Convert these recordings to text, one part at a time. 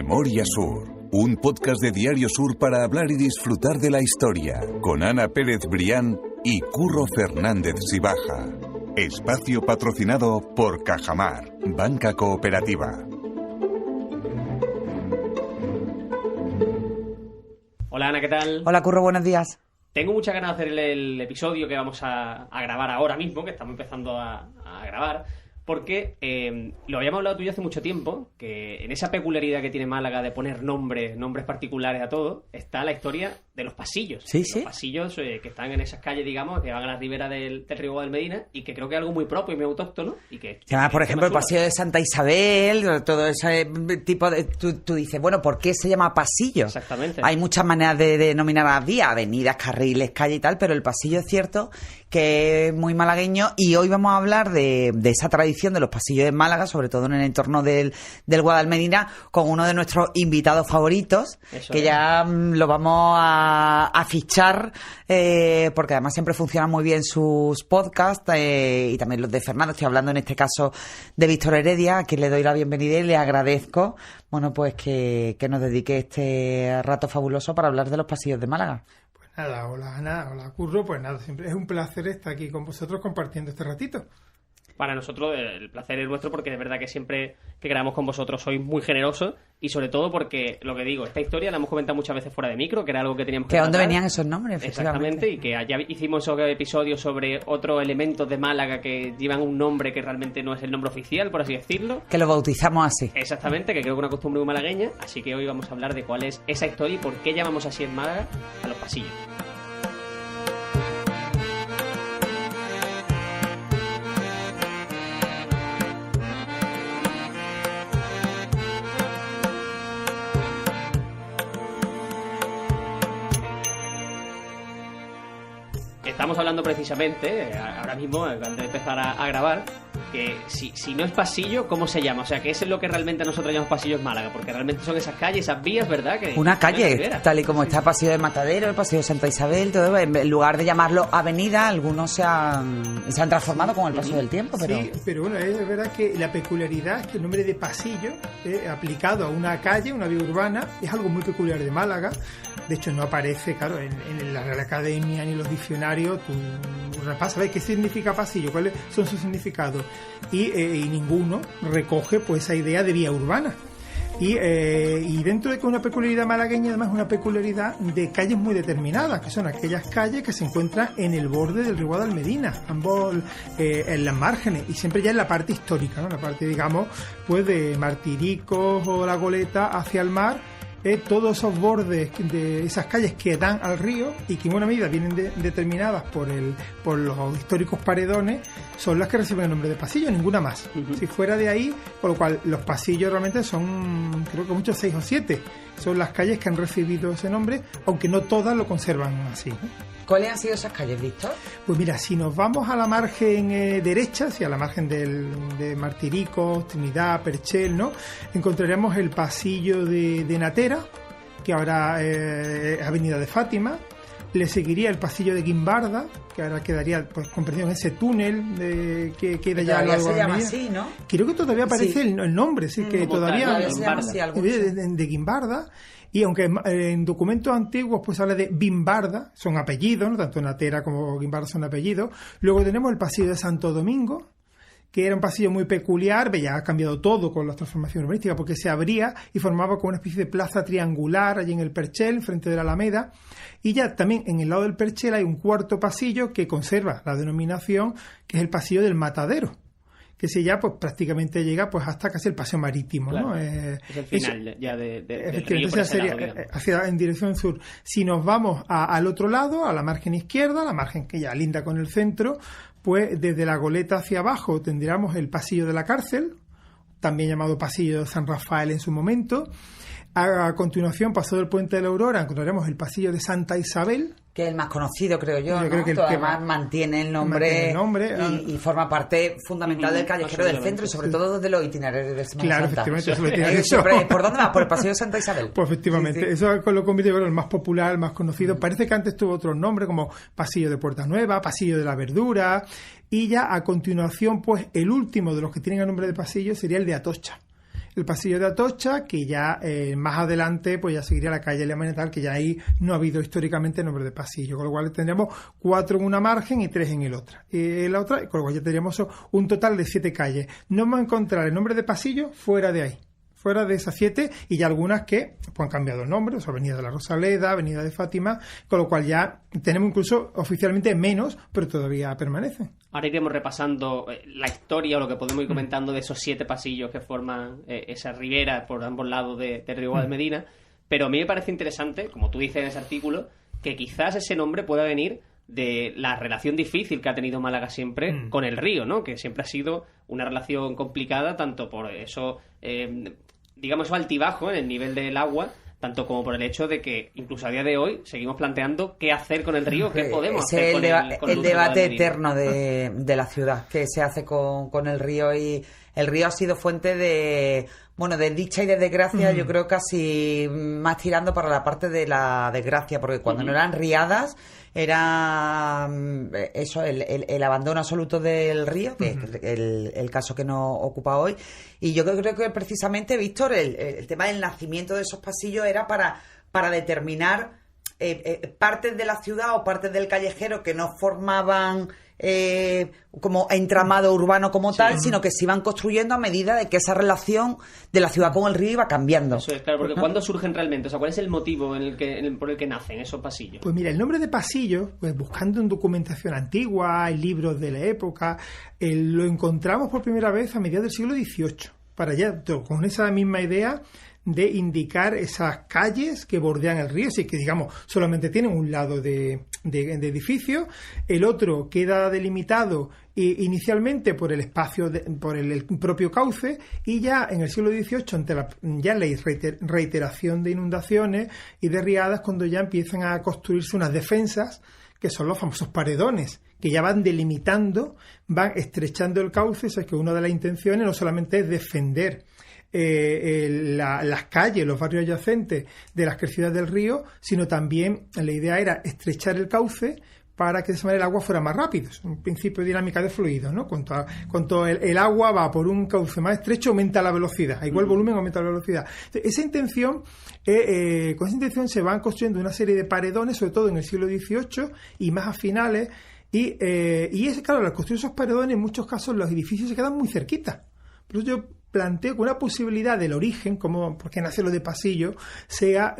Memoria Sur, un podcast de Diario Sur para hablar y disfrutar de la historia, con Ana Pérez Brián y Curro Fernández Sibaja. Espacio patrocinado por Cajamar, banca cooperativa. Hola Ana, ¿qué tal? Hola Curro, buenos días. Tengo muchas ganas de hacer el episodio que vamos a grabar ahora mismo, que estamos empezando a grabar, porque lo habíamos hablado tú y yo hace mucho tiempo, que en esa peculiaridad que tiene Málaga de poner nombres particulares a todo, está la historia de los pasillos. Sí, los pasillos que están en esas calles, digamos, que van a la ribera del río Guadalmedina, y que creo que es algo muy propio y muy autóctono. Y que por ejemplo, el pasillo de Santa Isabel, todo ese tipo de... Tú dices, bueno, ¿por qué se llama pasillo? Exactamente. Hay muchas maneras de denominar las vías, avenidas, carriles, calle y tal, pero el pasillo es cierto que es muy malagueño, y hoy vamos a hablar de esa tradición de los pasillos de Málaga, sobre todo en el entorno del Guadalmedina, con uno de nuestros invitados favoritos. Eso que es. Ya lo vamos a fichar, porque además siempre funcionan muy bien sus podcasts, y también los de Fernando. Estoy hablando en este caso de Víctor Heredia, a quien le doy la bienvenida y le agradezco, bueno, pues que nos dedique este rato fabuloso para hablar de los pasillos de Málaga. Nada, hola Ana, hola Curro, pues nada, siempre es un placer estar aquí con vosotros compartiendo este ratito. Para nosotros el placer es nuestro, porque de verdad que siempre que grabamos con vosotros sois muy generosos, y sobre todo porque, lo que digo, esta historia la hemos comentado muchas veces fuera de micro, que era algo que teníamos que ¿De dónde tratar. venían esos nombres? Exactamente, y que ya hicimos esos episodios sobre otros elementos de Málaga que llevan un nombre que realmente no es el nombre oficial, por así decirlo. Que lo bautizamos así. Exactamente, que creo que es una costumbre muy malagueña, así que hoy vamos a hablar de cuál es esa historia y por qué llamamos así en Málaga a los pasillos. Estamos hablando precisamente, ahora mismo, antes de empezar a grabar, que si no es pasillo, ¿cómo se llama? O sea, ¿qué es lo que realmente nosotros llamamos pasillos Málaga? Porque realmente son esas calles, esas vías, ¿verdad? Que una calle, tal y como está el pasillo de Matadero, el pasillo de Santa Isabel, todo, en lugar de llamarlo avenida, algunos se han transformado con el paso del tiempo. Pero... Sí, pero bueno, es verdad que la peculiaridad es que el nombre de pasillo, aplicado a una calle, una vía urbana, es algo muy peculiar de Málaga. De hecho, no aparece, claro, en la Real Academia ni en los diccionarios. Tú repasas, ¿ves qué significa pasillo? ¿Cuáles son sus significados? Y ninguno recoge pues esa idea de vía urbana. Y dentro de que una peculiaridad malagueña, además, una peculiaridad de calles muy determinadas, que son aquellas calles que se encuentran en el borde del río Guadalmedina, ambos en las márgenes, y siempre ya en la parte histórica, ¿no? La parte, digamos, pues de Martiricos o La Goleta hacia el mar. Todos esos bordes de esas calles que dan al río y que en una medida vienen determinadas por los históricos paredones, son las que reciben el nombre de pasillo, ninguna más. Uh-huh. Si fuera de ahí, por lo cual los pasillos realmente son, creo que muchos 6 o 7, son las calles que han recibido ese nombre, aunque no todas lo conservan así, ¿no? ¿Cuáles han sido esas calles, Víctor? Pues mira, si nos vamos a la margen derecha, a la margen de Martiricos, Trinidad, Perchel, ¿no? Encontraremos el pasillo de Natera, que ahora es Avenida de Fátima. Le seguiría el pasillo de Guimbarda, que ahora quedaría, pues, comprendido en ese túnel que queda ya al lado se llama así, ¿no? Creo que todavía aparece el nombre, sí, que todavía se llama así, de Guimbarda. Y aunque en documentos antiguos pues habla de Bimbarda, son apellidos, ¿no? Tanto Natera como Guimbarda son apellidos. Luego tenemos el pasillo de Santo Domingo, que era un pasillo muy peculiar, ya ha cambiado todo con las transformaciones urbanísticas, porque se abría y formaba como una especie de plaza triangular allí en el Perchel, frente de la Alameda. Y ya también en el lado del Perchel hay un cuarto pasillo que conserva la denominación, que es el pasillo del Matadero, que si ya pues prácticamente llega pues hasta casi el paseo marítimo, claro, ¿no? Es el final ya del río por ese lado, en dirección sur. Si nos vamos al otro lado, a la margen izquierda, la margen que ya linda con el centro, pues desde La Goleta hacia abajo tendríamos el pasillo de la cárcel, también llamado pasillo de San Rafael en su momento. A continuación, pasado el Puente de la Aurora, encontraremos el pasillo de Santa Isabel, que es el más conocido, creo yo, ¿no? Creo que además mantiene el nombre, y forma parte fundamental del callejero del centro, y sobre todo de los itinerarios de Semana Santa. Efectivamente, eso lo tiene eso. ¿Por dónde vas? Por el pasillo de Santa Isabel. Pues efectivamente, sí. Eso lo convierte en el más popular, el más conocido. Parece que antes tuvo otros nombres, como pasillo de Puerta Nueva, pasillo de la Verdura, y ya a continuación, pues el último de los que tienen el nombre de pasillo sería el de Atocha. el pasillo de Atocha, que ya más adelante pues ya seguiría la calle Alemania tal, que ya ahí no ha habido históricamente nombre de pasillo, con lo cual tendríamos 4 en una margen y 3 en la otra, con lo cual ya tendríamos un total de 7 calles. No vamos a encontrar el nombre de pasillo fuera de ahí, fuera de esas 7, y ya algunas que pues, han cambiado el nombre, o sea, Avenida de la Rosaleda, Avenida de Fátima, con lo cual ya tenemos incluso oficialmente menos, pero todavía permanecen. Ahora iremos repasando la historia o lo que podemos ir comentando de esos 7 pasillos que forman esa ribera por ambos lados del río Guadalmedina, pero a mí me parece interesante, como tú dices en ese artículo, que quizás ese nombre pueda venir de la relación difícil que ha tenido Málaga siempre con el río, ¿no? Que siempre ha sido una relación complicada, tanto por eso, digamos, altibajo en el nivel del agua, tanto como por el hecho de que incluso a día de hoy seguimos planteando qué hacer con el río, qué podemos hacer con el debate eterno de la ciudad, qué se hace con el río, y el río ha sido fuente de dicha y de desgracia, yo creo casi más tirando para la parte de la desgracia, porque cuando no eran riadas era eso, el abandono absoluto del río, que es el caso que nos ocupa hoy. Y yo creo que precisamente, Víctor, el tema del nacimiento de esos pasillos era para determinar partes de la ciudad o partes del callejero que no formaban como entramado urbano como tal, sino que se iban construyendo a medida de que esa relación de la ciudad con el río iba cambiando. Eso es, claro, porque ¿cuándo surgen realmente? O sea, ¿cuál es el motivo por el que nacen esos pasillos? Pues mira, el nombre de pasillo, pues buscando en documentación antigua, en libros de la época, lo encontramos por primera vez a mediados del siglo XVIII, para allá, con esa misma idea de indicar esas calles que bordean el río, así que digamos solamente tienen un lado de edificio, el otro queda delimitado inicialmente por el espacio, por el propio cauce, y ya en el siglo XVIII, ante la reiteración de inundaciones y de riadas, cuando ya empiezan a construirse unas defensas, que son los famosos paredones, que ya van delimitando, van estrechando el cauce. O sea, que una de las intenciones no solamente es defender las calles, los barrios adyacentes de las crecidas del río, sino también la idea era estrechar el cauce para que de esa manera el agua fuera más rápido. Es un principio de dinámica de fluidos, ¿no? Cuanto el agua va por un cauce más estrecho, aumenta la velocidad. Igual el volumen, aumenta la velocidad. Entonces, con esa intención se van construyendo una serie de paredones, sobre todo en el siglo XVIII y más a finales. Y es claro, al construir esos paredones, en muchos casos los edificios se quedan muy cerquitas. Por eso yo planteo que una posibilidad del origen, como porque nace lo de pasillo, sea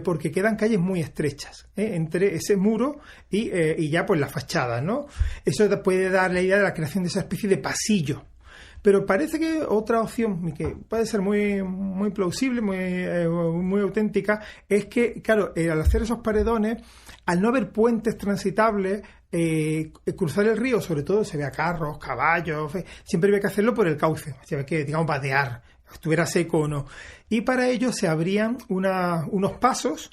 porque quedan calles muy estrechas entre ese muro y ya pues la fachada, ¿no? Eso puede dar la idea de la creación de esa especie de pasillo. Pero parece que otra opción, que puede ser muy, muy plausible, muy auténtica, es que, claro, al hacer esos paredones, al no haber puentes transitables, cruzar el río, sobre todo, se ve a carros, caballos, siempre había que hacerlo por el cauce, se ve que, digamos, vadear, estuviera seco o no. Y para ello se abrían unos pasos,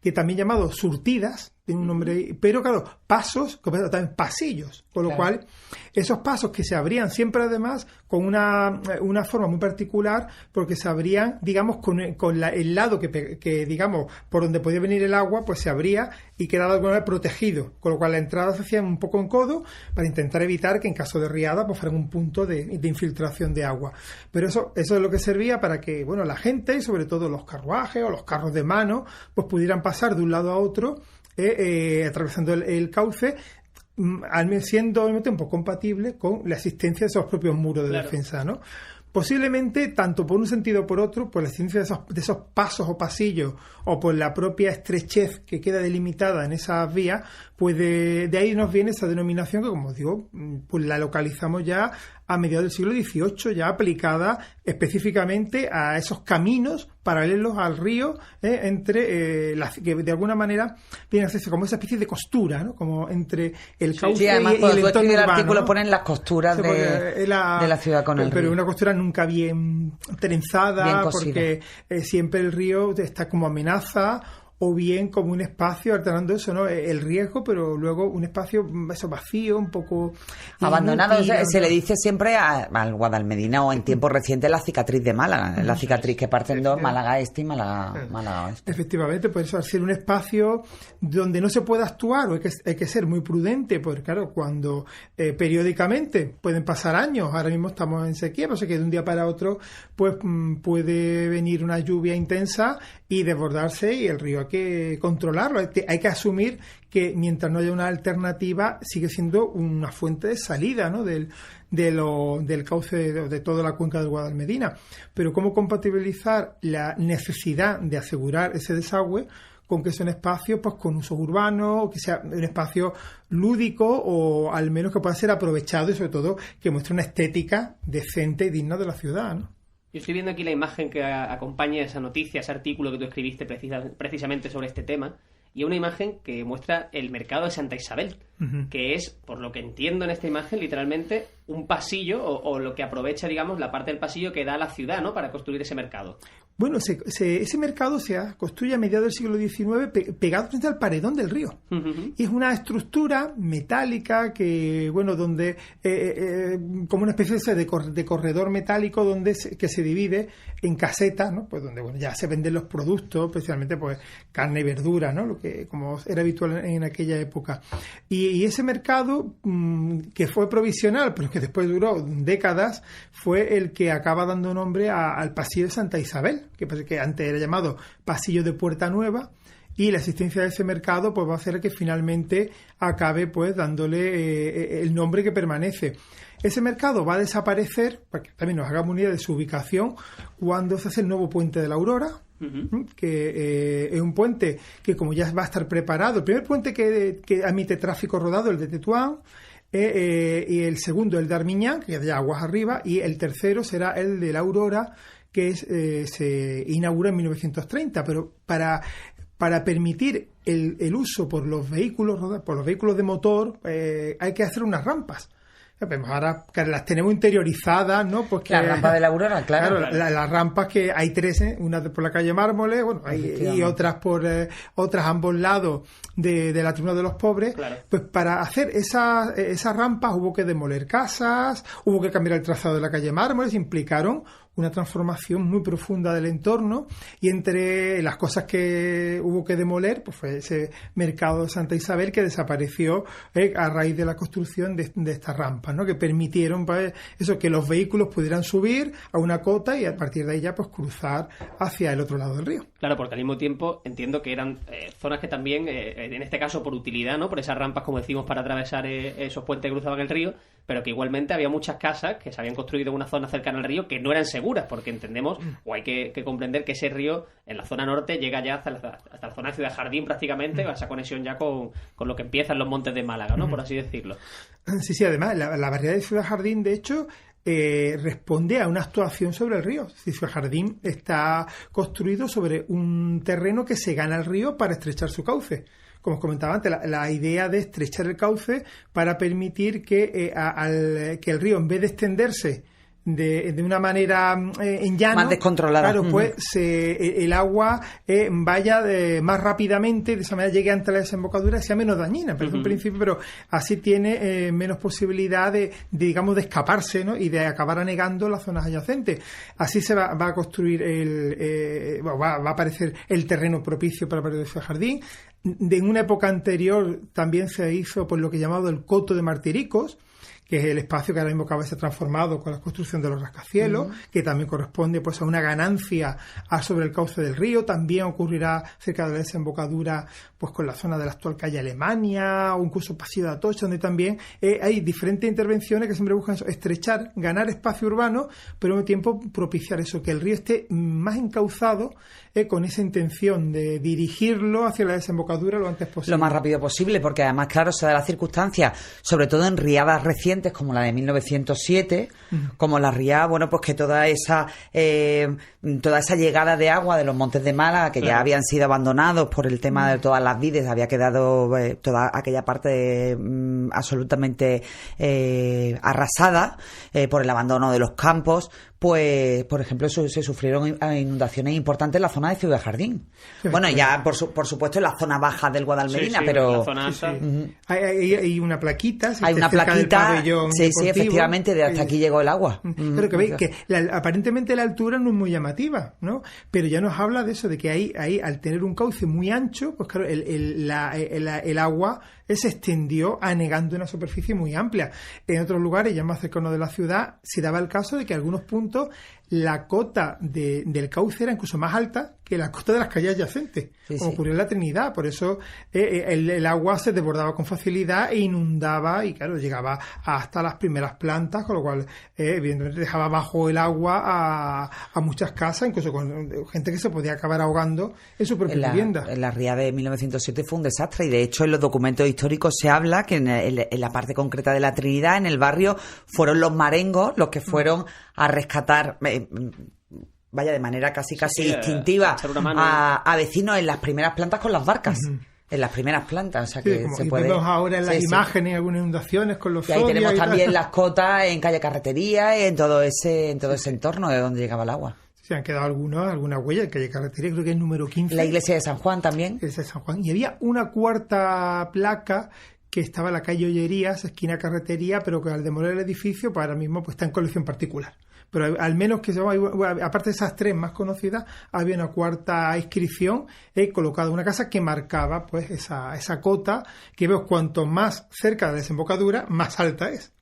que también llamados surtidas, tiene un nombre, pero claro, pasos, también pasillos, con lo cual esos pasos que se abrían siempre además con una forma muy particular, porque se abrían, digamos, con el lado que digamos, por donde podía venir el agua, pues se abría y quedaba de alguna manera protegido, con lo cual la entrada se hacía un poco en codo para intentar evitar que en caso de riada pues fuera un punto de infiltración de agua. Pero eso es lo que servía para que, bueno, la gente y sobre todo los carruajes o los carros de mano pues pudieran pasar de un lado a otro atravesando el cauce, siendo obviamente un poco compatible con la existencia de esos propios muros de defensa, ¿no? Posiblemente, tanto por un sentido o por otro, por la existencia de esos pasos o pasillos, o por la propia estrechez que queda delimitada en esas vías, pues de ahí nos viene esa denominación que, como digo, pues la localizamos ya a mediados del siglo XVIII, ya aplicada específicamente a esos caminos paralelos al río, que de alguuna manera viene a hacerse como esa especie de costura, ¿no? Como entre el cauce además, y el entorno urbano. El artículo ponen las costuras de la ciudad con el río. Pero una costura nunca bien trenzada, bien porque siempre el río está como amenaza o bien como un espacio, alternando eso, ¿no? El riesgo, pero luego un espacio eso vacío, un poco abandonado. inútil, Se le dice siempre al Guadalmedina, o en tiempos recientes, la cicatriz de Málaga, la cicatriz que parte en dos, Málaga Este y Málaga Oeste. Efectivamente, por eso al ser un espacio donde no se puede actuar, o hay que ser muy prudente, porque claro, cuando periódicamente pueden pasar años, ahora mismo estamos en sequía, pero sé que de un día para otro pues puede venir una lluvia intensa y desbordarse, y el río hay que controlarlo, hay que asumir que mientras no haya una alternativa sigue siendo una fuente de salida, ¿no? del cauce de toda la cuenca del Guadalmedina. Pero ¿cómo compatibilizar la necesidad de asegurar ese desagüe con que sea un espacio pues con usos urbanos, o que sea un espacio lúdico, o al menos que pueda ser aprovechado, y sobre todo que muestre una estética decente y digna de la ciudad, ¿no? Yo estoy viendo aquí la imagen que acompaña esa noticia, ese artículo que tú escribiste precisamente sobre este tema, y una imagen que muestra el mercado de Santa Isabel, que es, por lo que entiendo en esta imagen, literalmente un pasillo, o lo que aprovecha, digamos, la parte del pasillo que da a la ciudad, ¿no?, para construir ese mercado. Bueno, ese mercado se construye a mediados del siglo XIX pegado frente al paredón del río. Y es una estructura metálica que, bueno, donde como una especie de corredor metálico que se divide en casetas, ¿no? Pues donde, bueno, ya se venden los productos, especialmente pues carne y verdura, ¿no? Lo que como era habitual en aquella época. Y ese mercado, que fue provisional, pero que después duró décadas, fue el que acaba dando nombre al pasillo de Santa Isabel, que antes era llamado Pasillo de Puerta Nueva, y la existencia de ese mercado pues va a hacer que finalmente acabe pues dándole el nombre que permanece. Ese mercado va a desaparecer, para que también nos hagamos una idea de su ubicación, cuando se hace el nuevo puente de la Aurora, que es un puente que, como ya va a estar preparado, el primer puente que admite tráfico rodado, el de Tetuán, y el segundo el de Armiñán, que es de aguas arriba, y el tercero será el de la Aurora, que se inaugura en 1930, pero para permitir el uso por los vehículos de motor, hay que hacer unas rampas. Ahora que las tenemos interiorizadas, ¿no? Pues que, la rampa de la Aurora, claro. Las rampas que hay tres, una por la calle Mármoles, bueno, y otras por otras a ambos lados de la Tribuna de los Pobres. Claro. Pues para hacer esas rampas hubo que demoler casas, hubo que cambiar el trazado de la calle Mármoles, implicaron una transformación muy profunda del entorno, y entre las cosas que hubo que demoler pues fue ese mercado de Santa Isabel, que desapareció a raíz de la construcción de estas rampas, ¿no? Que permitieron pues, eso, que los vehículos pudieran subir a una cota y a partir de ahí ya pues cruzar hacia el otro lado del río. Claro, porque al mismo tiempo entiendo que eran zonas que también, en este caso por utilidad, ¿no? Por esas rampas, como decimos, para atravesar esos puentes que cruzaban el río, pero que igualmente había muchas casas que se habían construido en una zona cercana al río que no eran seguras, porque entendemos, o hay que comprender que ese río en la zona norte llega ya hasta la zona de Ciudad Jardín prácticamente, esa conexión ya con lo que empiezan los montes de Málaga, ¿no? Por así decirlo. Sí, además la barriada de Ciudad Jardín, de hecho, responde a una actuación sobre el río. Ciudad Jardín está construido sobre un terreno que se gana el río para estrechar su cauce. Como os comentaba antes, la idea de estrechar el cauce para permitir que el río, en vez de extenderse de una manera en llano, más descontrolada, claro, pues el agua vaya más rápidamente, de esa manera llegue ante la desembocadura y sea menos dañina, pero en principio, pero así tiene menos posibilidad de escaparse, ¿no? Y de acabar anegando las zonas adyacentes. Así se va a construir va a aparecer el terreno propicio para el jardín. En una época anterior también se hizo pues lo que he llamado el Coto de Martiricos, que es el espacio que ahora mismo acaba de ser transformado con la construcción de los rascacielos, que también corresponde pues a una ganancia sobre el cauce del río. También ocurrirá cerca de la desembocadura pues con la zona de la actual calle Alemania, o incluso Pasillo de Atocha, donde también hay diferentes intervenciones que siempre buscan eso, estrechar, ganar espacio urbano, pero al mismo tiempo propiciar eso, que el río esté más encauzado, con esa intención de dirigirlo hacia la desembocadura lo antes posible. Lo más rápido posible, porque además, claro, se da la circunstancia, sobre todo en riadas recientes como la de 1907, como la riada, bueno, pues que toda esa llegada de agua de los montes de Málaga, que ya habían sido abandonados por el tema de todas las vides, había quedado toda aquella parte absolutamente arrasada por el abandono de los campos, pues, por ejemplo, se sufrieron inundaciones importantes en la zona de Ciudad Jardín. Bueno, ya, por supuesto, en la zona baja del Guadalmedina, pero... la zona alta. Hay una plaquita. Hay una plaquita, sí, efectivamente, de hasta aquí llegó el agua. Pero que veis que aparentemente la altura no es muy llamativa, ¿no? Pero ya nos habla de eso, de que ahí al tener un cauce muy ancho, pues claro, el agua se extendió anegando una superficie muy amplia. En otros lugares, ya más cercanos de la ciudad, se daba el caso de que en algunos puntos la cota del cauce era incluso más alta que la cota de las calles adyacentes, como ocurrió en la Trinidad. Por eso el agua se desbordaba con facilidad e inundaba y, claro, llegaba hasta las primeras plantas, con lo cual, evidentemente, dejaba bajo el agua a muchas casas, incluso con gente que se podía acabar ahogando en su propia vivienda. En la ría de 1907 fue un desastre, y de hecho en los documentos históricos se habla que en la parte concreta de la Trinidad, en el barrio, fueron los marengos los que fueron a rescatar... de manera casi instintiva a vecinos en las primeras plantas con las barcas. En las primeras plantas, o sea que como se puede... vemos ahora en las imágenes algunas inundaciones con los y ahí tenemos también las cotas en calle Carretería, en todo ese entorno de donde llegaba el agua. Se han quedado algunas huellas en calle Carretería, creo que es el número 15. La iglesia de San Juan también. La iglesia de San Juan. Y había una cuarta placa que estaba en la calle Ollerías, esquina Carretería, pero que al demoler el edificio, pues ahora mismo pues está en colección particular. Pero al menos que aparte de esas tres más conocidas, había una cuarta inscripción colocada en una casa que marcaba pues esa cota, que veo cuanto más cerca de la desembocadura, más alta es.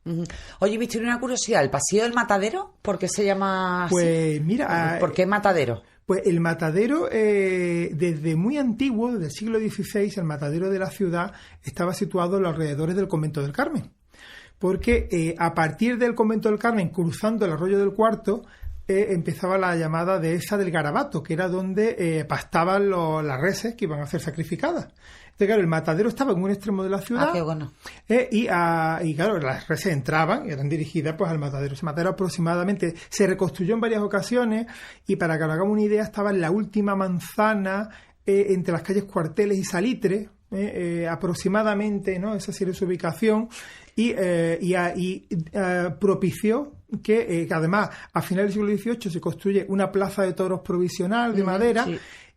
Oye, ¿viste una curiosidad? ¿El pasillo del Matadero? ¿Por qué se llama así? Pues mira... ¿Por qué Matadero? Pues el Matadero, desde muy antiguo, desde el siglo XVI, el Matadero de la ciudad estaba situado en los alrededores del Convento del Carmen. Porque a partir del Convento del Carmen, cruzando el Arroyo del Cuarto, empezaba la llamada dehesa del Garabato, que era donde pastaban las reses que iban a ser sacrificadas. Entonces, claro, el matadero estaba en un extremo de la ciudad. Qué bueno. Y claro, las reses entraban y eran dirigidas pues al matadero. Ese matadero aproximadamente se reconstruyó en varias ocasiones, y para que nos hagamos una idea, estaba en la última manzana entre las calles Cuarteles y Salitre, aproximadamente, ¿no? Esa sería su ubicación. Y propició que además a finales del siglo XVIII se construye una plaza de toros provisional de madera,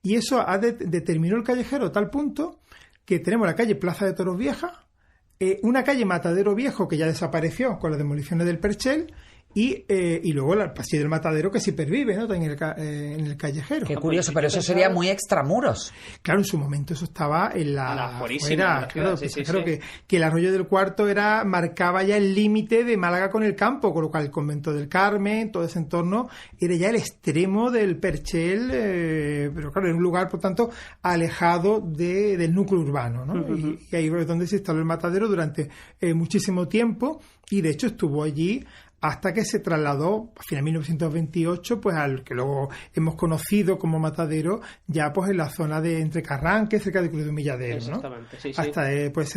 y eso determinó el callejero a tal punto que tenemos la calle Plaza de Toros Vieja, una calle Matadero Viejo que ya desapareció con las demoliciones del Perchel, y luego el pasillo del Matadero, que sí pervive, ¿no? en el callejero. Qué curioso, pero eso sería muy extramuros. Claro, en su momento eso estaba en la fuera, claro, que el Arroyo del Cuarto marcaba ya el límite de Málaga con el campo, con lo cual el Convento del Carmen, todo ese entorno, era ya el extremo del Perchel, pero claro, era un lugar, por tanto, alejado del núcleo urbano, ¿no? Y ahí es donde se instaló el Matadero durante muchísimo tiempo, y de hecho estuvo allí hasta que se trasladó a finales de 1928 pues al que luego hemos conocido como Matadero, ya pues en la zona de entre Carranque, cerca de Cruz de Humilladero, ¿no? Exactamente, sí. Hasta pues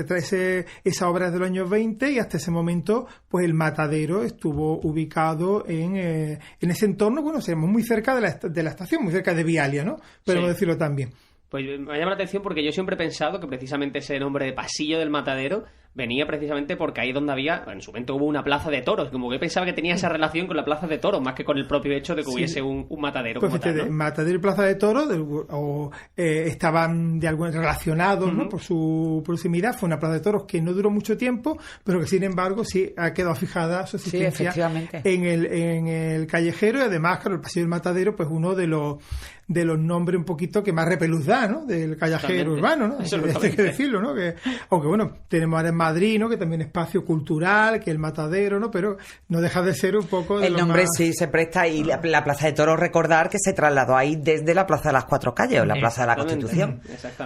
esa obra es de los años 20, y hasta ese momento pues el Matadero estuvo ubicado en ese entorno, bueno, seremos muy cerca de la estación, muy cerca de Vialia, ¿no? Podemos decirlo también. Pues me llama la atención porque yo siempre he pensado que precisamente ese nombre de Pasillo del Matadero venía precisamente porque ahí donde en su momento hubo una plaza de toros, como que pensaba que tenía esa relación con la plaza de toros, más que con el propio hecho de que hubiese un matadero. Pues como tal, ¿no? Matadero y plaza de toros estaban de algún relacionados, ¿no? Por su proximidad. Fue una plaza de toros que no duró mucho tiempo, pero que sin embargo sí ha quedado fijada su existencia en el callejero, y además, claro, el pasillo del Matadero, pues uno de los nombres un poquito que más repelús da, ¿no? Del callejero urbano, ¿no? Hay que decirlo, ¿no? Aunque bueno, tenemos ahora en Madrid, ¿no? Que también es espacio cultural, que el Matadero, ¿no? Pero no deja de ser un poco de el nombre sí se presta, y la Plaza de Toros, recordar que se trasladó ahí desde la Plaza de las Cuatro Calles, o la Plaza de la Constitución.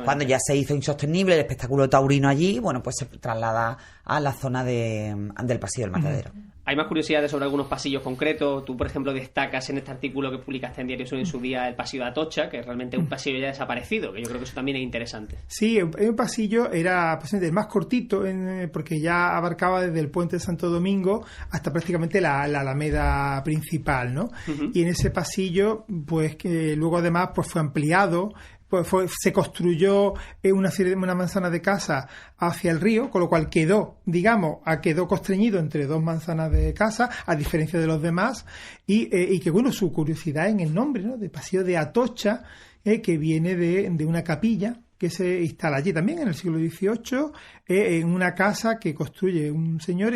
Cuando ya se hizo insostenible el espectáculo taurino allí, bueno, pues se traslada a la zona del pasillo del Matadero. ¿Hay más curiosidades sobre algunos pasillos concretos? Tú, por ejemplo, destacas en este artículo que publicaste en Diario Sur en su día el pasillo de Atocha, que es realmente un pasillo ya desaparecido, que yo creo que eso también es interesante. Sí, un pasillo era pues, el más cortito, porque ya abarcaba desde el puente de Santo Domingo hasta prácticamente la Alameda principal, ¿no? Y en ese pasillo, pues que luego además pues fue ampliado pues se construyó una manzana de casa hacia el río, con lo cual quedó constreñido entre 2 manzanas de casa, a diferencia de los demás, y que bueno, su curiosidad en el nombre, ¿no?, de Pasillo de Atocha, que viene de una capilla que se instala allí también en el siglo XVIII, en una casa que construye un señor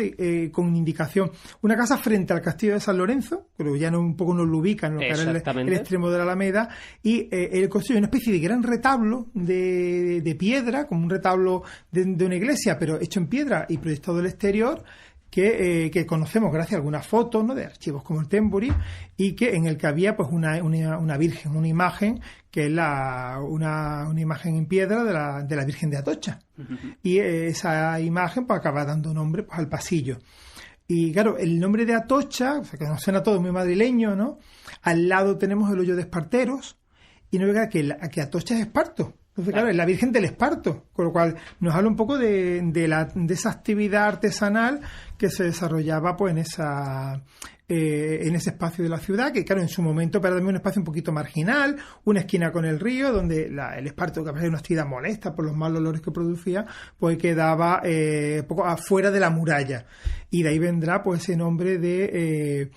con indicación. Una casa frente al castillo de San Lorenzo, pero ya un poco nos lo ubican en lo que era el extremo de la Alameda, y él construye una especie de gran retablo de piedra, como un retablo de una iglesia, pero hecho en piedra y proyectado del exterior, que conocemos gracias a algunas fotos, ¿no?, de archivos como el Témburi, y que en el que había pues una virgen, una imagen que es una imagen en piedra de la Virgen de Atocha. Uh-huh. Y esa imagen pues acaba dando nombre pues al pasillo. Y claro, el nombre de Atocha, o sea, que nos suena todo muy madrileño, ¿no? Al lado tenemos el hoyo de Esparteros, y no diga que Atocha es Esparto. Entonces, claro, es la Virgen del Esparto, con lo cual nos habla un poco de esa actividad artesanal que se desarrollaba pues en ese espacio de la ciudad, que claro, en su momento era también un espacio un poquito marginal, una esquina con el río, donde el Esparto, que a pesar de una actividad molesta por los malos olores que producía, pues quedaba poco afuera de la muralla. Y de ahí vendrá pues ese nombre de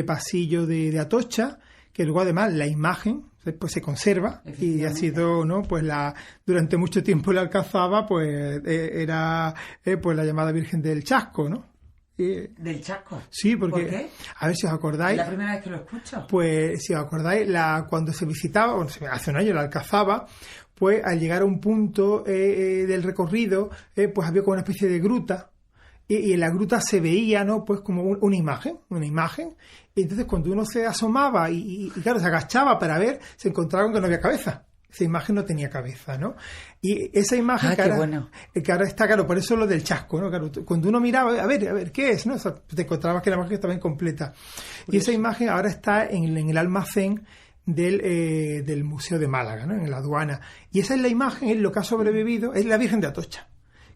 Pasillo de Atocha, que luego además la imagen pues se conserva y ha sido, ¿no?, pues durante mucho tiempo la Alcazaba pues era pues la llamada Virgen del Chasco, ¿no? ¿Del Chasco? Sí, porque ¿Por qué? A ver si os acordáis. Es la primera vez que lo escucho. Pues si os acordáis, cuando se visitaba, hace un año la Alcazaba, pues al llegar a un punto del recorrido, pues había como una especie de gruta. Y en la gruta se veía, ¿no?, pues como una imagen. Y entonces cuando uno se asomaba y claro, se agachaba para ver, se encontraba con que no había cabeza. Esa imagen no tenía cabeza, ¿no? Y esa imagen que ahora está, claro, por eso lo del chasco, ¿no? Claro, cuando uno miraba, a ver, ¿qué es?, ¿no? O sea, te encontrabas que la imagen estaba incompleta. Y esa imagen ahora está en el almacén del Museo de Málaga, ¿no?, en la aduana. Y esa es la imagen, es lo que ha sobrevivido, es la Virgen de Atocha.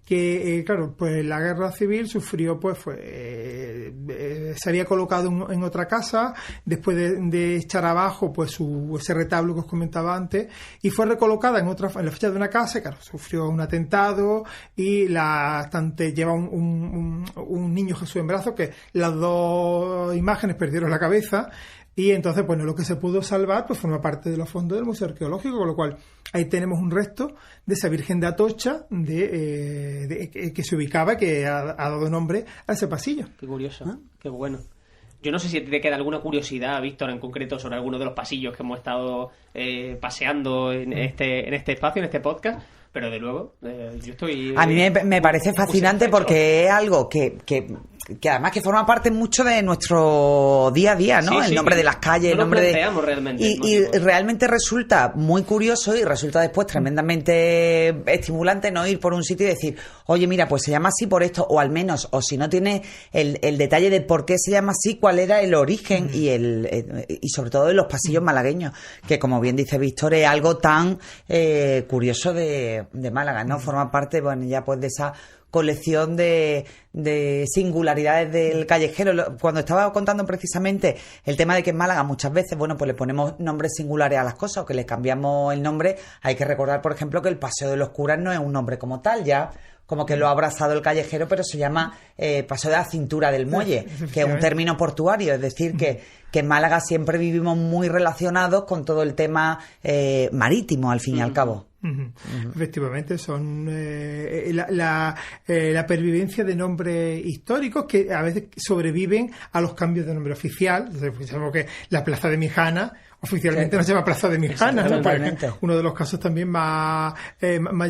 Que, claro, pues la guerra civil sufrió, pues se había colocado en otra casa, después de echar abajo pues ese retablo que os comentaba antes, y fue recolocada en la fachada de una casa, y claro, sufrió un atentado, y lleva un niño Jesús en brazos, que las 2 imágenes perdieron la cabeza. Y entonces, bueno, lo que se pudo salvar pues forma parte de los fondos del Museo Arqueológico, con lo cual ahí tenemos un resto de esa Virgen de Atocha que se ubicaba, que ha dado nombre a ese pasillo. Qué curioso, qué bueno. Yo no sé si te queda alguna curiosidad, Víctor, en concreto sobre alguno de los pasillos que hemos estado paseando en este espacio, en este podcast. Pero de luego, yo estoy... A mí me parece fascinante porque es algo que además que forma parte mucho de nuestro día a día, ¿no? Sí, el nombre de las calles, el nombre de... Realmente, y realmente resulta muy curioso y resulta después tremendamente estimulante no ir por un sitio y decir, oye, mira, pues se llama así por esto, o al menos, o si no tiene el detalle de por qué se llama así, cuál era el origen y sobre todo de los pasillos malagueños, que como bien dice Víctor, es algo tan curioso de Málaga, ¿no? Forma parte, bueno, ya pues de esa colección de singularidades del callejero. Cuando estaba contando precisamente el tema de que en Málaga muchas veces, bueno, pues le ponemos nombres singulares a las cosas o que les cambiamos el nombre, hay que recordar, por ejemplo, que el Paseo de los Curas no es un nombre como tal, ya como que lo ha abrazado el callejero, pero se llama Paseo de la Cintura del Muelle, que es un término portuario, es decir, que en Málaga siempre vivimos muy relacionados con todo el tema marítimo, al fin y al cabo. Efectivamente, son la pervivencia de nombres históricos que a veces sobreviven a los cambios de nombre oficial. Sabemos que la Plaza de Mijana oficialmente no se llama Plaza de Mijana, ¿no? Uno de los casos también más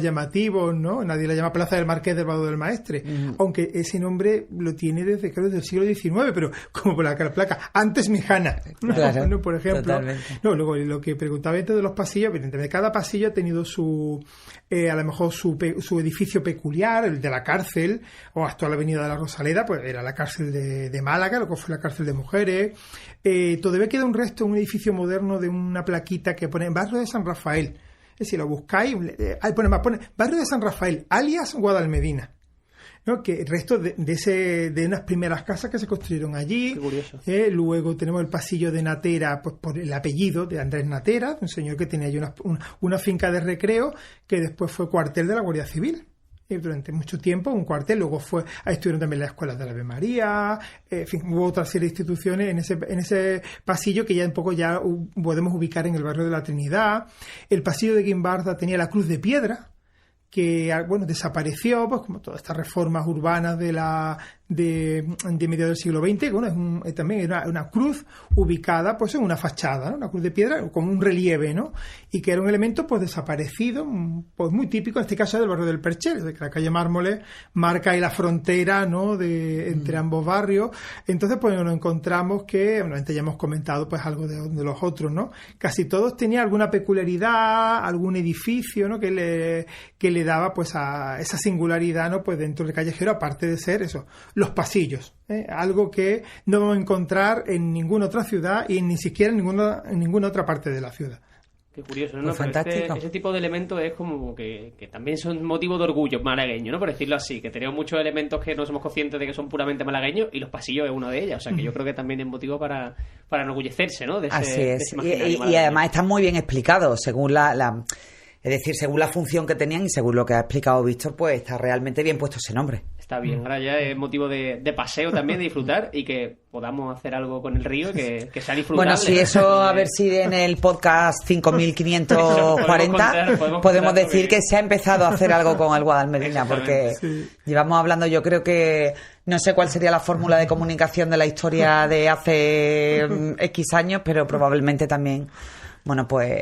llamativos, ¿no? Nadie la llama Plaza del Marqués del Vado del Maestre, aunque ese nombre lo tiene desde el siglo XIX, pero como por la placa, antes Mijana, ¿no? Claro, ¿no? Por ejemplo. Totalmente. No, luego lo que preguntaba de los pasillos, evidentemente cada pasillo ha tenido a lo mejor su edificio peculiar, el de la cárcel, o hasta la Avenida de la Rosaleda, pues era la cárcel de Málaga, lo que fue la cárcel de mujeres. Todavía queda un resto, un edificio moderno de una plaquita que pone Barrio de San Rafael. Es decir, lo buscáis, pone Barrio de San Rafael, alias Guadalmedina. ¿no? Que restos de unas primeras casas que se construyeron allí. Qué curioso. Luego tenemos el pasillo de Natera, pues por el apellido de Andrés Natera, un señor que tenía allí una finca de recreo que después fue cuartel de la Guardia Civil. Y durante mucho tiempo un cuartel, luego ahí estuvieron también las escuelas de la Ave María, en fin, hubo otra serie de instituciones en ese pasillo que ya un poco ya podemos ubicar en el barrio de la Trinidad. El pasillo de Guimbarda tenía la Cruz de Piedra, que desapareció, pues como todas estas reformas urbanas de mediados del siglo XX, que bueno, también era una cruz ubicada pues en una fachada, ¿no? Una cruz de piedra como un relieve, ¿no? Y que era un elemento pues desaparecido, pues muy típico en este caso del barrio del Perchel, de que la calle Mármoles marca ahí la frontera, ¿no? Entre ambos barrios. Entonces pues nos encontramos que, antes ya hemos comentado pues algo de los otros, ¿no? Casi todos tenían alguna peculiaridad, algún edificio, ¿no? Que le daba pues a esa singularidad, ¿no? Pues dentro del callejero, aparte de ser eso, los pasillos, algo que no vamos a encontrar en ninguna otra ciudad y ni siquiera en ninguna otra parte de la ciudad. Qué curioso, ¿no? Pues fantástico. Ese tipo de elementos es como que también son motivo de orgullo malagueño, ¿no? Por decirlo así, que tenemos muchos elementos que no somos conscientes de que son puramente malagueños y los pasillos es uno de ellos. O sea, que yo creo que también es motivo para enorgullecerse, ¿no? Así es. De Y además está muy bien explicado, según es decir, según la función que tenían y según lo que ha explicado Víctor, pues está realmente bien puesto ese nombre. Está bien, ahora ya es motivo de paseo también, de disfrutar y que podamos hacer algo con el río que sea disfrutable. Bueno, si eso, a ver si en el podcast 5540 podemos decir que se ha empezado a hacer algo con el Guadalmedina, porque llevamos hablando, yo creo que no sé cuál sería la fórmula de comunicación de la historia de hace X años, pero probablemente también... Bueno, pues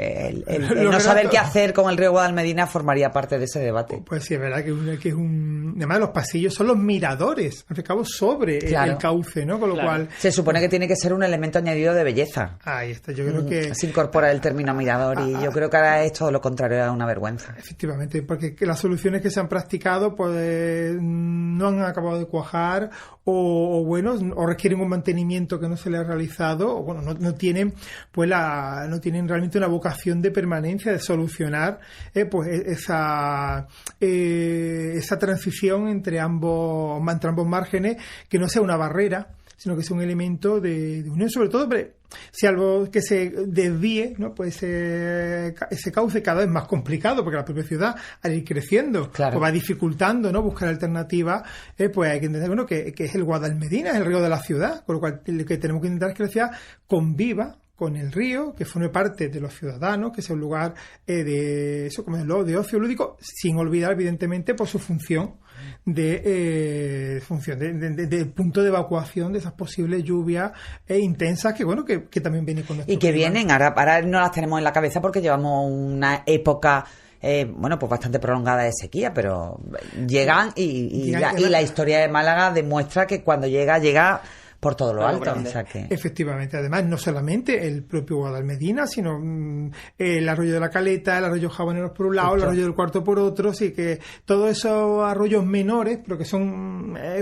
el no saber qué hacer con el río Guadalmedina formaría parte de ese debate. Pues sí, es verdad que es un... Además, los pasillos son los miradores, al fin y al cabo, sobre el cauce, ¿no? Con lo cual... Se supone que tiene que ser un elemento añadido de belleza. Ahí está, yo creo que... Se incorpora el término mirador y yo creo que ahora es todo lo contrario, a una vergüenza. Efectivamente, porque las soluciones que se han practicado pues no han acabado de cuajar o requieren un mantenimiento que no se le ha realizado, o bueno, no tienen realmente una vocación de permanencia, de solucionar pues esa transición entre ambos márgenes, que no sea una barrera, sino que sea un elemento de unión, sobre todo si algo que se desvíe, ¿no? Pues ese cauce cada vez más complicado, porque la propia ciudad, al ir creciendo, pues va dificultando, ¿no? Buscar alternativas, pues hay que entender, que es el Guadalmedina, es el río de la ciudad, con lo cual lo que tenemos que intentar es que la ciudad conviva con el río, que forme parte de los ciudadanos, que sea un lugar de ocio lúdico, sin olvidar evidentemente por su función de punto de evacuación de esas posibles lluvias intensas que también vienen con nuestro y que clima. Vienen, ahora no las tenemos en la cabeza porque llevamos una época pues bastante prolongada de sequía, pero llegan y la historia de Málaga demuestra que cuando llega por todo lo alto. O sea que... Efectivamente, además no solamente el propio Guadalmedina, sino el arroyo de la Caleta, el arroyo Jaboneros por un lado, el arroyo del Cuarto por otro, así que todos esos arroyos menores, pero que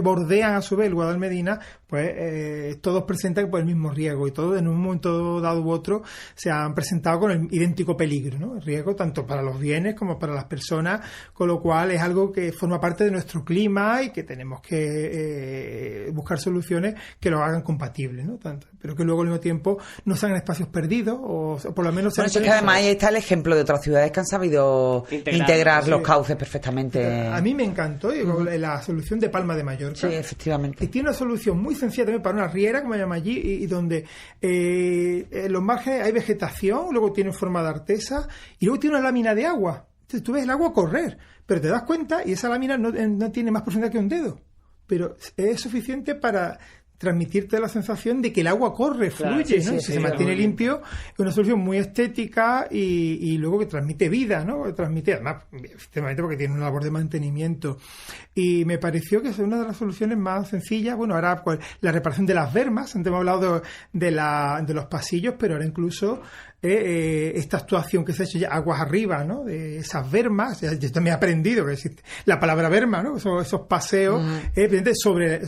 bordean a su vez el Guadalmedina, pues todos presentan pues el mismo riesgo y todos en un momento dado u otro se han presentado con el idéntico peligro, ¿no? El riesgo tanto para los bienes como para las personas, con lo cual es algo que forma parte de nuestro clima y que tenemos que buscar soluciones que lo hagan compatible, ¿no? Pero que luego al mismo tiempo no sean espacios perdidos o por lo menos sean... Bueno, es que además ahí está el ejemplo de otras ciudades que han sabido integrar los cauces perfectamente. A mí me encantó la solución de Palma de Mallorca. Sí, efectivamente. Que tiene una solución muy sencilla también para una riera, como se llama allí, y donde en los márgenes hay vegetación, luego tiene forma de artesa y luego tiene una lámina de agua. Entonces tú ves el agua correr, pero te das cuenta y esa lámina no tiene más profundidad que un dedo, pero es suficiente para transmitirte la sensación de que el agua corre, fluye, ¿no? Se mantiene limpio, es una solución muy estética y luego que transmite vida, ¿no? Transmite, además, efectivamente, porque tiene una labor de mantenimiento. Y me pareció que es una de las soluciones más sencillas. Bueno, ahora pues, la reparación de las bermas, antes hemos hablado de los pasillos, pero ahora incluso esta actuación que se ha hecho ya aguas arriba, ¿no? De esas bermas, yo también he aprendido que existe la palabra berma, ¿no? Esos paseos sobre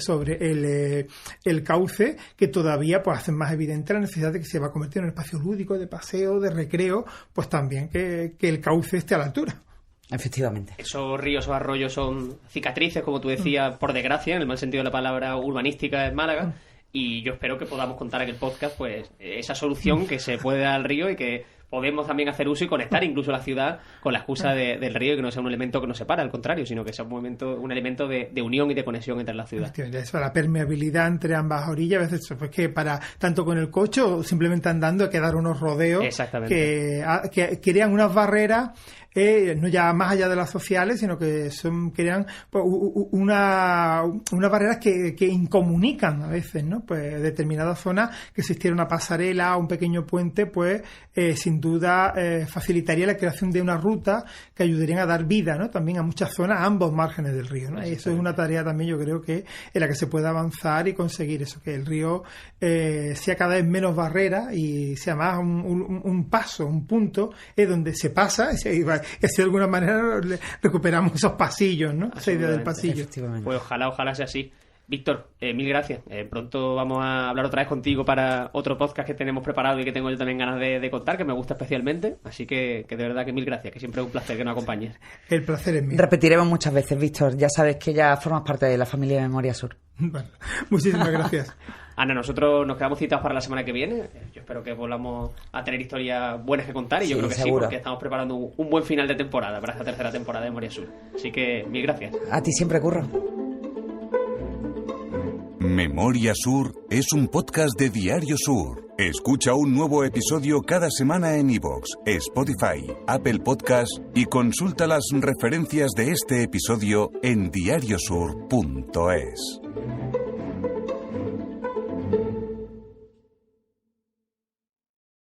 el cauce, que todavía pues hacen más evidente la necesidad de que se va a convertir en un espacio lúdico, de paseo, de recreo, pues también que el cauce esté a la altura. Efectivamente. Esos ríos, esos arroyos son cicatrices, como tú decías, por desgracia, en el mal sentido de la palabra urbanística en Málaga. Y yo espero que podamos contar en el podcast pues esa solución que se puede dar al río y que podemos también hacer uso y conectar incluso la ciudad con la excusa del río, y que no sea un elemento que nos separa, al contrario, sino que sea un elemento de unión y de conexión entre la ciudad. Eso, la permeabilidad entre ambas orillas, a veces pues que para tanto con el coche o simplemente andando hay que dar unos rodeos que crean unas barreras, no ya más allá de las sociales, sino que crean pues, unas barreras que incomunican a veces, ¿no? Pues determinadas zonas, que existiera una pasarela o un pequeño puente, pues sin duda facilitaría la creación de una ruta que ayudarían a dar vida, ¿no? También a muchas zonas, a ambos márgenes del río, ¿no? Y eso es una tarea también, yo creo que en la que se puede avanzar y conseguir eso, que el río sea cada vez menos barrera y sea más un paso, un punto donde se pasa y así de alguna manera recuperamos esos pasillos, ¿no? Esa idea del pasillo. Pues ojalá sea así. Víctor, mil gracias. Pronto vamos a hablar otra vez contigo para otro podcast que tenemos preparado y que tengo yo también ganas de contar, que me gusta especialmente. Así que de verdad que mil gracias, que siempre es un placer que nos acompañes. El placer es mío. Repetiremos muchas veces, Víctor. Ya sabes que ya formas parte de la familia de Memoria Sur. Bueno, muchísimas gracias. Ana, nosotros nos quedamos citados para la semana que viene. Yo espero que volvamos a tener historias buenas que contar, y yo creo que seguro. Sí, porque estamos preparando un buen final de temporada para esta tercera temporada de Memoria Sur. Así que mil gracias. A ti siempre, Curro. Memoria Sur es un podcast de Diario Sur. Escucha un nuevo episodio cada semana en iVoox, Spotify, Apple Podcasts y consulta las referencias de este episodio en diariosur.es.